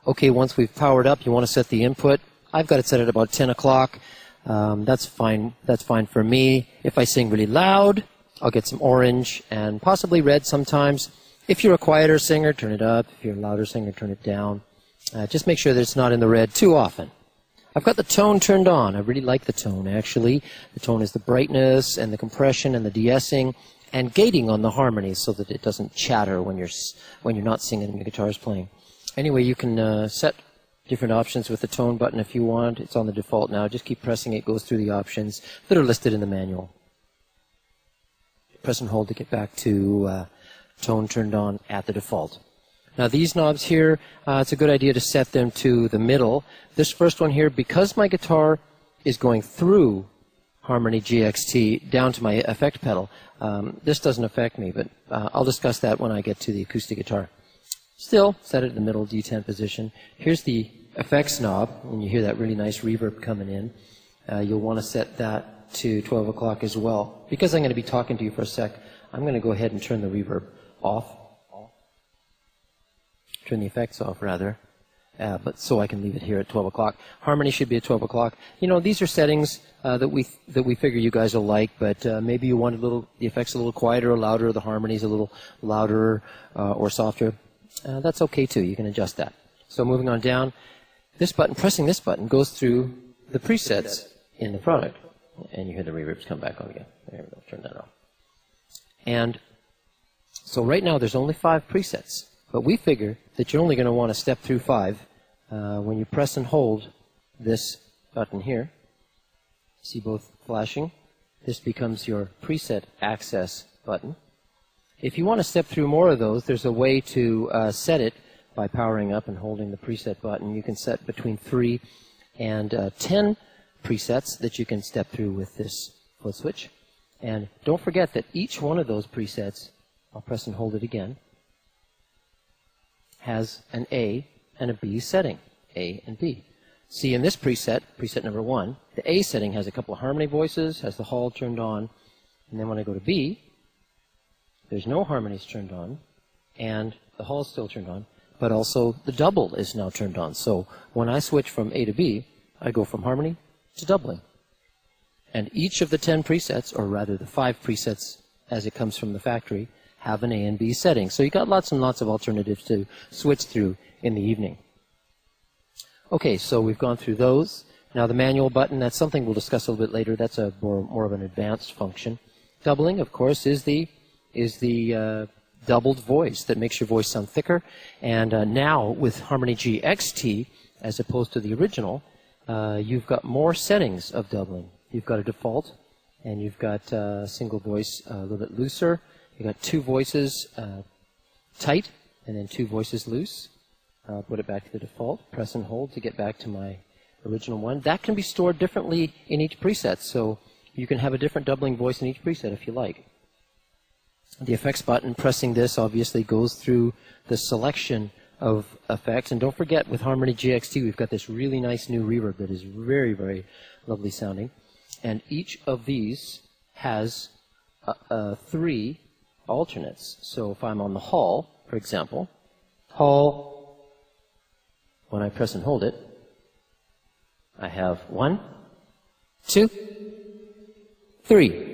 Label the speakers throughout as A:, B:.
A: Okay, once we've powered up, you want to set the input. I've got it set at about 10 o'clock. That's fine. That's fine for me. If I sing really loud, I'll get some orange and possibly red sometimes. If you're a quieter singer, turn it up. If you're a louder singer, turn it down. Just make sure that it's not in the red too often. I've got the tone turned on. I really like the tone, actually. The tone is the brightness and the compression and the de-essing and gating on the harmonies so that it doesn't chatter when you're not singing and the guitar is playing. Anyway, you can set different options with the tone button if you want. It's on the default now. Just keep pressing it. It goes through the options that are listed in the manual. Press and hold to get back to tone turned on at the default. Now these knobs here, it's a good idea to set them to the middle. This first one here, because my guitar is going through Harmony GXT down to my effect pedal, this doesn't affect me, but I'll discuss that when I get to the acoustic guitar. Still, set it in the middle D10 position. Here's the effects knob. When you hear that really nice reverb coming in, you'll want to set that to 12 o'clock as well. Because I'm going to be talking to you for a sec, I'm going to go ahead and turn the reverb off. Turn the effects off, rather, but so I can leave it here at 12 o'clock. Harmony should be at 12 o'clock. You know, these are settings that we figure you guys will like, but maybe you want the effects a little quieter or louder, the harmonies a little louder or softer. That's okay too. You can adjust that. So moving on down, this button, pressing this button, goes through the presets in the product, and you hear the reverbs come back on again. There we go. Turn that off. And so right now there's only 5 presets. But we figure that you're only going to want to step through 5 when you press and hold this button here. See both flashing? This becomes your preset access button. If you want to step through more of those, there's a way to set it by powering up and holding the preset button. You can set between 3 and 10 presets that you can step through with this foot switch. And don't forget that each one of those presets, I'll press and hold it again, has an A and a B setting, A and B. See, in this preset, preset number 1, the A setting has a couple of harmony voices, has the hall turned on, and then when I go to B, there's no harmonies turned on, and the hall's still turned on, but also the double is now turned on. So when I switch from A to B, I go from harmony to doubling. And each of the 10 presets, or rather the 5 presets as it comes from the factory, have an A and B setting. So you've got lots and lots of alternatives to switch through in the evening. Okay, so we've gone through those. Now the manual button, that's something we'll discuss a little bit later. That's a more of an advanced function. Doubling, of course, is the doubled voice that makes your voice sound thicker. And now with Harmony GXT, as opposed to the original, you've got more settings of doubling. You've got a default, and you've got single voice a little bit looser. You've got 2 voices tight, and then 2 voices loose. I'll put it back to the default, press and hold to get back to my original one. That can be stored differently in each preset, so you can have a different doubling voice in each preset if you like. The effects button, pressing this obviously goes through the selection of effects. And don't forget, with Harmony GXT, we've got this really nice new reverb that is very, very lovely sounding. And each of these has 3 alternates. So if I'm on the hall, for example, hall, when I press and hold it, I have 1, 2, 3.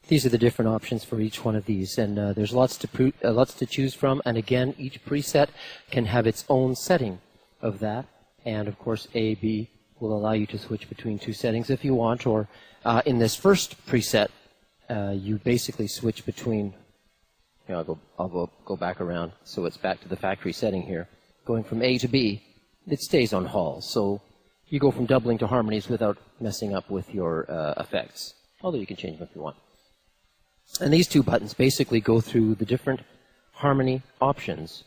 A: These are the different options for each one of these, and there's lots to choose from. And again, each preset can have its own setting of that. And of course, A, B will allow you to switch between 2 settings if you want, or in this first preset, you basically switch between, you know, I'll go back around, so it's back to the factory setting here. Going from A to B, it stays on hall, so you go from doubling to harmonies without messing up with your effects, although you can change them if you want. And these 2 buttons basically go through the different harmony options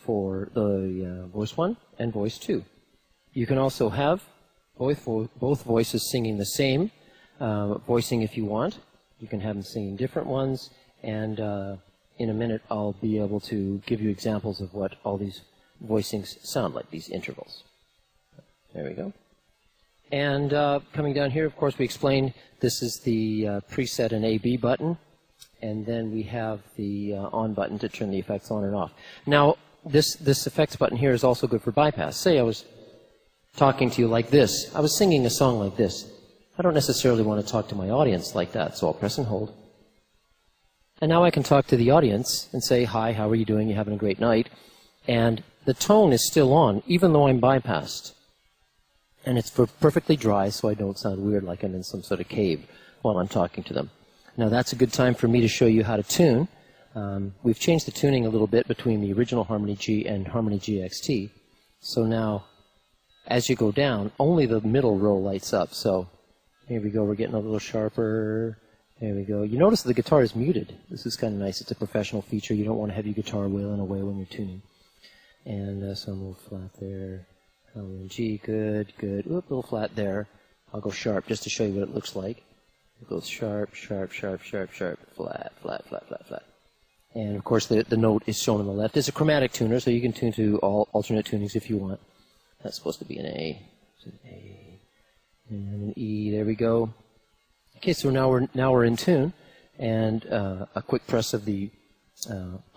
A: for the voice 1 and voice 2. You can also have both voices singing the same voicing if you want. You can have them singing different ones, and in a minute I'll be able to give you examples of what all these voicings sound like, these intervals. There we go. And coming down here, of course, we explained this is the preset and AB button. and then we have the on button to turn the effects on and off. Now, this effects button here is also good for bypass. Say I was talking to you like this. I was singing a song like this. I don't necessarily want to talk to my audience like that, so I'll press and hold. And now I can talk to the audience and say, hi, how are you doing? You having a great night? And the tone is still on, even though I'm bypassed. And it's perfectly dry, so I don't sound weird like I'm in some sort of cave while I'm talking to them. Now that's a good time for me to show you how to tune. We've changed the tuning a little bit between the original Harmony G and Harmony GXT. So now, as you go down, only the middle row lights up. So here we go, we're getting a little sharper. There we go. You notice the guitar is muted. This is kind of nice. It's a professional feature. You don't want a heavy guitar wailing away when you're tuning. And so I'm a little flat there. G, good, good. Oop, a little flat there. I'll go sharp just to show you what it looks like. It goes sharp, sharp, sharp, sharp, sharp, flat, flat, flat, flat, flat. And of course the note is shown on the left. It's a chromatic tuner, so you can tune to all alternate tunings if you want. That's supposed to be an A. It's an A. And an E. There we go. Okay, so now we're in tune, and a quick press of the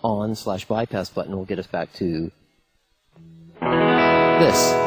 A: on/bypass button will get us back to this.